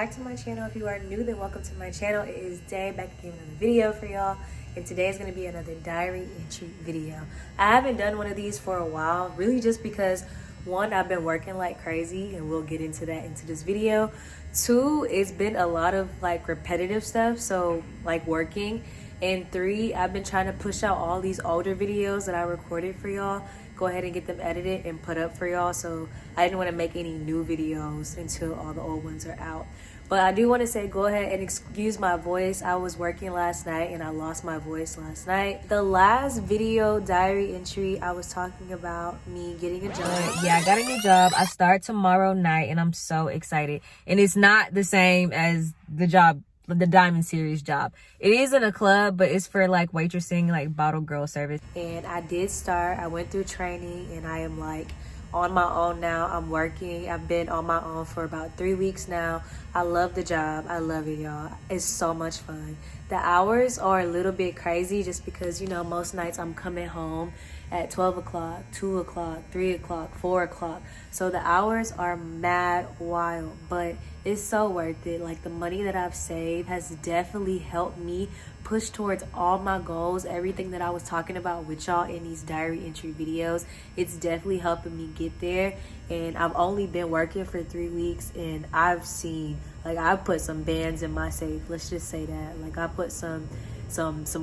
back to my channel. If you are new, then welcome to my channel. It is Day, back again with another video for y'all, and today is going to be another diary entry video. I haven't done one of these for a while, really just because one, I've been working like crazy, and we'll get into that into this video. Two, it's been a lot of like repetitive stuff, so like working. And three, I've been trying to push out all these older videos that I recorded for y'all, go ahead and get them edited and put up for y'all. So I didn't want to make any new videos until all the old ones are out. But I do want to say, go ahead and excuse my voice. I was working last night and I lost my voice last night. The last video diary entry, I was talking about me getting a job. Yeah, I got a new job. I start tomorrow night and I'm so excited. And it's not the same as the job, the Diamond Series job. It is in a club, but it's for like waitressing, like bottle girl service. And I did start. I went through training and I am like on my own now. I'm working. I've been on my own for about 3 weeks now. I love the job. I love it, y'all. It's so much fun. The hours are a little bit crazy just because, you know, most nights I'm coming home at 12 o'clock, 2 o'clock, 3 o'clock, 4 o'clock. So the hours are mad wild, but it's so worth it. Like, the money that I've saved has definitely helped me push towards all my goals. Everything that I was talking about with y'all in these diary entry videos, it's definitely helping me get there. And I've only been working for 3 weeks and I've seen, like, I put some bands in my safe. Let's just say that. Like, I put some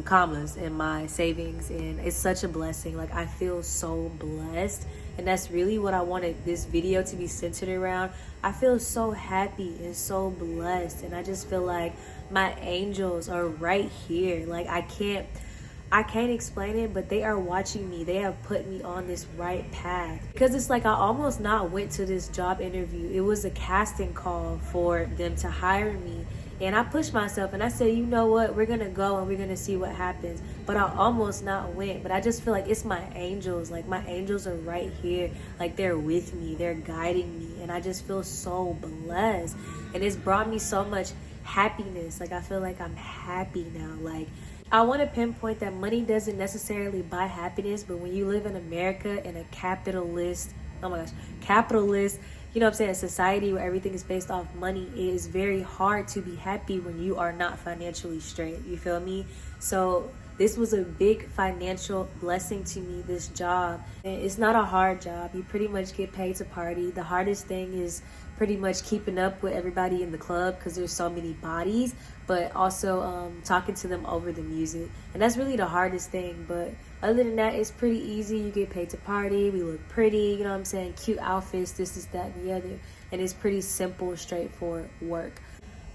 commas in my savings, and it's such a blessing. Like, I feel so blessed, and that's really what I wanted this video to be centered around. I feel so happy and so blessed, and I just feel like my angels are right here. Like, I can't explain it, but they are watching me. They have put me on this right path, because it's like I almost not went to this job interview. It was a casting call for them to hire me, and I pushed myself and I said, you know what, we're gonna go and we're gonna see what happens. But I almost not went. But I just feel like it's my angels. Like, my angels are right here. Like, they're with me, they're guiding me, and I just feel so blessed. And it's brought me so much happiness. Like, I feel like I'm happy now. Like, I want to pinpoint that money doesn't necessarily buy happiness, but when you live in America in a capitalist, you know what I'm saying, society where everything is based off money, it is very hard to be happy when you are not financially straight. You feel me? So this was a big financial blessing to me, this job. And it's not a hard job. You pretty much get paid to party. The hardest thing is pretty much keeping up with everybody in the club because there's so many bodies, but also talking to them over the music. And that's really the hardest thing. But other than that, it's pretty easy. You get paid to party. We look pretty, you know what I'm saying? Cute outfits, this is that and the other. And it's pretty simple, straightforward work.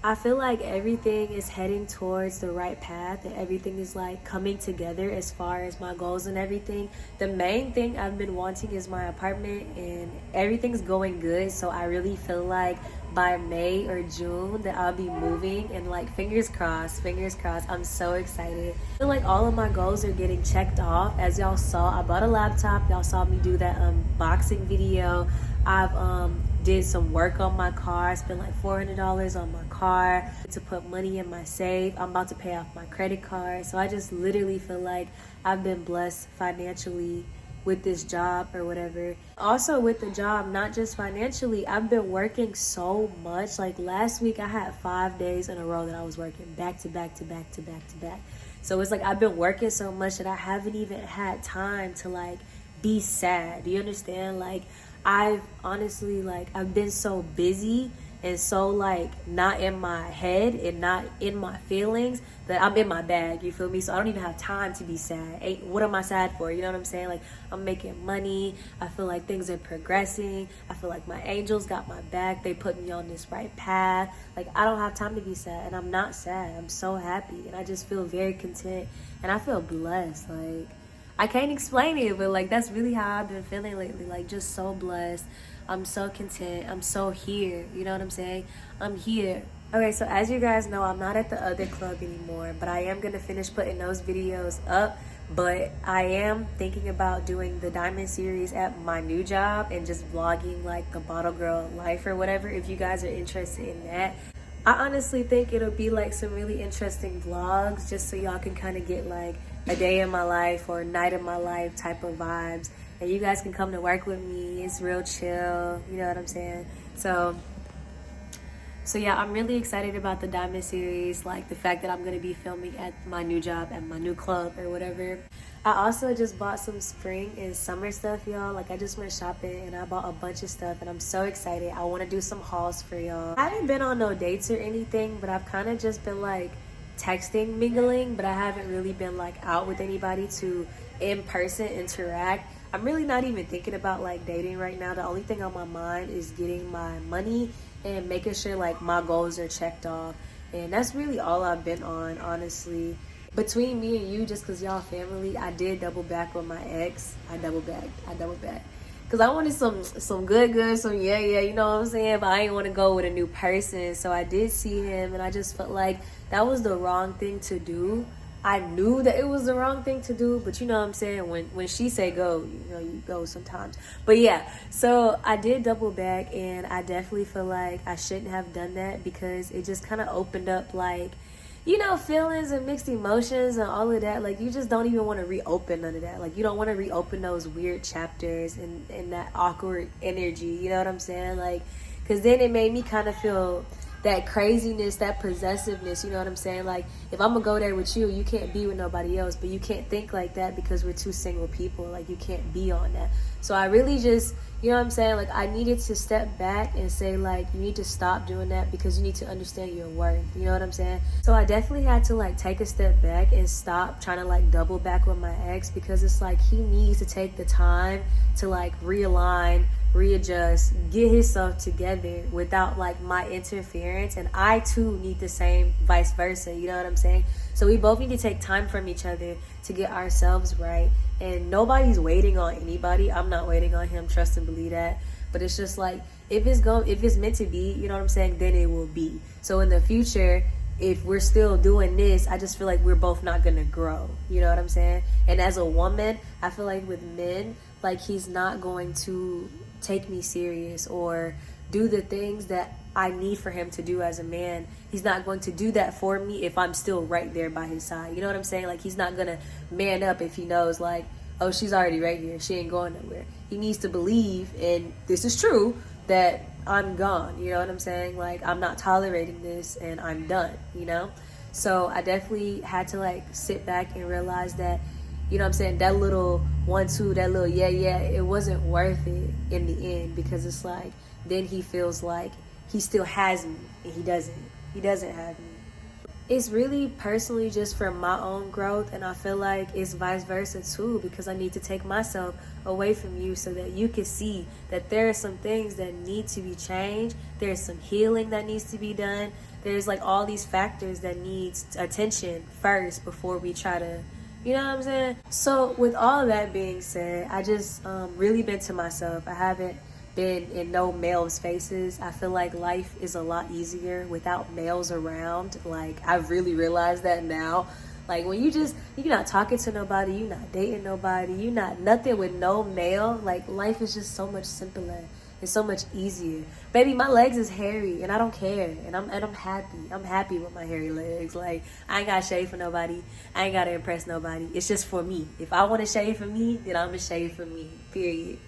I feel like everything is heading towards the right path, and everything is like coming together as far as my goals and everything. The main thing I've been wanting is my apartment, and everything's going good. So I really feel like by May or June that I'll be moving, and like fingers crossed, I'm so excited. I feel like all of my goals are getting checked off. As y'all saw, I bought a laptop. Y'all saw me do that unboxing video. I've did some work on my car. I spent like $400 on my car to put money in my safe. I'm about to pay off my credit card. So I just literally feel like I've been blessed financially with this job or whatever. Also with the job, not just financially, I've been working so much. Like, last week I had 5 days in a row that I was working back to back to back to back to back. So it's like I've been working so much that I haven't even had time to like be sad. Do you understand? Like, I've honestly, like, I've been so busy and so like not in my head and not in my feelings that I'm in my bag, you feel me? So I don't even have time to be sad. What am I sad for? You know what I'm saying? Like, I'm making money. I feel like things are progressing. I feel like my angels got my back. They put me on this right path. Like, I don't have time to be sad, and I'm not sad. I'm so happy, and I just feel very content, and I feel blessed. Like, I can't explain it, but like, that's really how I've been feeling lately. Like, just so blessed. I'm so content. I'm so here. You know what I'm saying? I'm here. Okay, so as you guys know, I'm not at the other club anymore, but I am going to finish putting those videos up. But I am thinking about doing the Diamond Series at my new job and just vlogging like the bottle girl life or whatever, if you guys are interested in that. I honestly think it'll be like some really interesting vlogs, just so y'all can kind of get like a day in my life or a night in my life type of vibes, and you guys can come to work with me. It's real chill, you know what I'm saying? So So yeah, I'm really excited about the Diamond series, like the fact that I'm gonna be filming at my new job, at my new club or whatever. I also just bought some spring and summer stuff, y'all. Like I just went shopping and I bought a bunch of stuff and I'm so excited. I wanna do some hauls for y'all. I haven't been on no dates or anything, but I've kind of just been like texting, mingling, but I haven't really been like out with anybody to in person interact. I'm really not even thinking about like dating right now. The only thing on my mind is getting my money and making sure like my goals are checked off. And that's really all I've been on, honestly. Between me and you, just because y'all family, I did double back with my ex. I double backed. Because I wanted some good, some yeah, you know what I'm saying? But I didn't want to go with a new person. So I did see him and I just felt like that was the wrong thing to do. I knew that it was the wrong thing to do, but you know what I'm saying? When she say go, you know, you go sometimes. But yeah, so I did double back and I definitely feel like I shouldn't have done that because it just kind of opened up like, you know, feelings and mixed emotions and all of that. Like you just don't even want to reopen none of that. Like you don't want to reopen those weird chapters and that awkward energy, you know what I'm saying? Like, because then it made me kind of feel that craziness, that possessiveness, you know what I'm saying? Like, if I'm gonna go there with you, you can't be with nobody else, but you can't think like that because we're two single people. Like, you can't be on that. So I really just, you know what I'm saying? Like, I needed to step back and say, like, you need to stop doing that because you need to understand your worth. You know what I'm saying? So I definitely had to, like, take a step back and stop trying to, like, double back with my ex because it's like he needs to take the time to, like, realign, readjust, get himself together without like my interference, and I too need the same, vice versa, you know what I'm saying? So we both need to take time from each other to get ourselves right, and nobody's waiting on anybody. I'm not waiting on him, trust and believe that. But it's just like if it's meant to be, you know what I'm saying, then it will be. So in the future, if we're still doing this, I just feel like we're both not gonna grow, you know what I'm saying? And as a woman, I feel like with men, like he's not going to take me serious or do the things that I need for him to do as a man. He's not going to do that for me if I'm still right there by his side. You know what I'm saying? Like he's not gonna man up if he knows like, oh, she's already right here, she ain't going nowhere. He needs to believe, and this is true, that I'm gone. You know what I'm saying? Like I'm not tolerating this and I'm done, you know? So I definitely had to like sit back and realize that, you know what I'm saying, that little 1-2, that little yeah, it wasn't worth it in the end, because it's like then he feels like he still has me and he doesn't have me. It's really personally just for my own growth, and I feel like it's vice versa too, because I need to take myself away from you so that you can see that there are some things that need to be changed, there's some healing that needs to be done, there's like all these factors that needs attention first before we try to, you know what I'm saying? So with all of that being said, I just really been to myself. I haven't been in no males' faces. I feel like life is a lot easier without males around. Like I've really realized that now. Like when you're not talking to nobody, you're not dating nobody, you're not nothing with no male, like life is just so much simpler. It's so much easier. Baby, my legs is hairy and I don't care. And I'm happy. I'm happy with my hairy legs. Like I ain't gotta shave for nobody. I ain't gotta impress nobody. It's just for me. If I wanna shave for me, then I'ma shave for me. Period.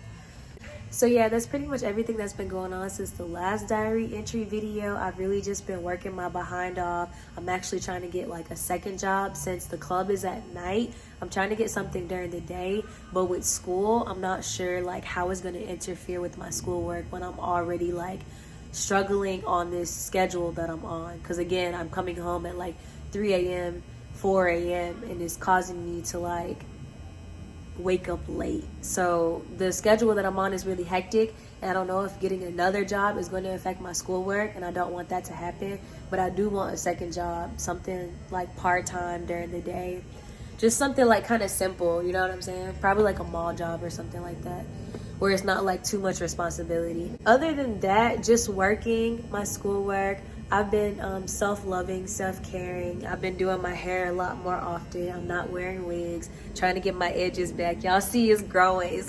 So yeah, that's pretty much everything that's been going on since the last diary entry video. I've really just been working my behind off. I'm actually trying to get like a second job since the club is at night. I'm trying to get something during the day, but with school, I'm not sure like how it's going to interfere with my schoolwork when I'm already like struggling on this schedule that I'm on. Because again, I'm coming home at like 3 a.m., 4 a.m., and it's causing me to like wake up late. So the schedule that I'm on is really hectic, and I don't know if getting another job is going to affect my schoolwork, and I don't want that to happen. But I do want a second job, something like part-time during the day, just something like kind of simple, you know what I'm saying? Probably like a mall job or something like that, where it's not like too much responsibility. Other than that, just working my schoolwork. I've been self-loving, self-caring. I've been doing my hair a lot more often. I'm not wearing wigs, trying to get my edges back. Y'all see it's growing.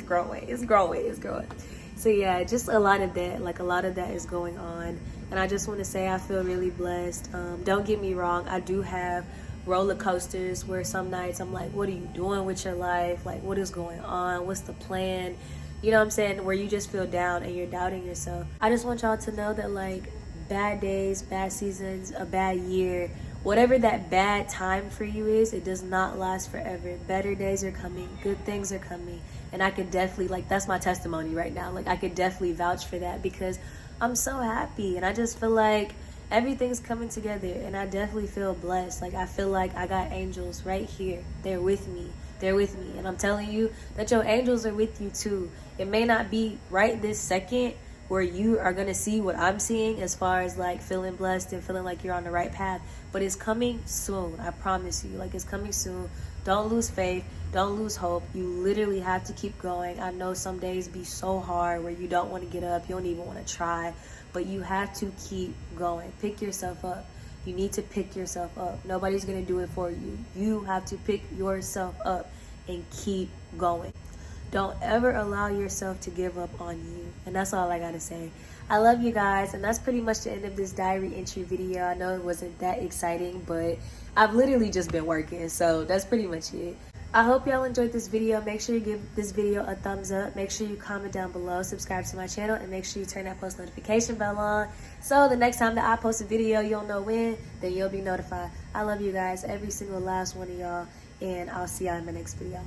So yeah, just a lot of that. Like a lot of that is going on. And I just want to say I feel really blessed. Don't get me wrong. I do have roller coasters where some nights I'm like, what are you doing with your life? Like, what is going on? What's the plan? You know what I'm saying? Where you just feel down and you're doubting yourself. I just want y'all to know that like, bad days, bad seasons, a bad year, whatever that bad time for you is, it does not last forever. Better days are coming, good things are coming. And I could definitely, like, that's my testimony right now. Like, I could definitely vouch for that because I'm so happy. And I just feel like everything's coming together. And I definitely feel blessed. Like, I feel like I got angels right here. They're with me. They're with me. And I'm telling you that your angels are with you too. It may not be right this second where you are going to see what I'm seeing as far as like feeling blessed and feeling like you're on the right path, but it's coming soon. I promise you. Like, it's coming soon. Don't lose faith. Don't lose hope. You literally have to keep going. I know some days be so hard where you don't want to get up. You don't even want to try, but you have to keep going. Pick yourself up. You need to pick yourself up. Nobody's going to do it for you. You have to pick yourself up and keep going. Don't ever allow yourself to give up on you. And that's all I gotta say. I love you guys, and that's pretty much the end of this diary entry video. I know it wasn't that exciting, but I've literally just been working, so that's pretty much it. I hope y'all enjoyed this video. Make sure you give this video a thumbs up. Make sure you comment down below, subscribe to my channel, and make sure you turn that post notification bell on. So the next time that I post a video, you'll know when, then you'll be notified. I love you guys, every single last one of y'all, and I'll see y'all in my next video.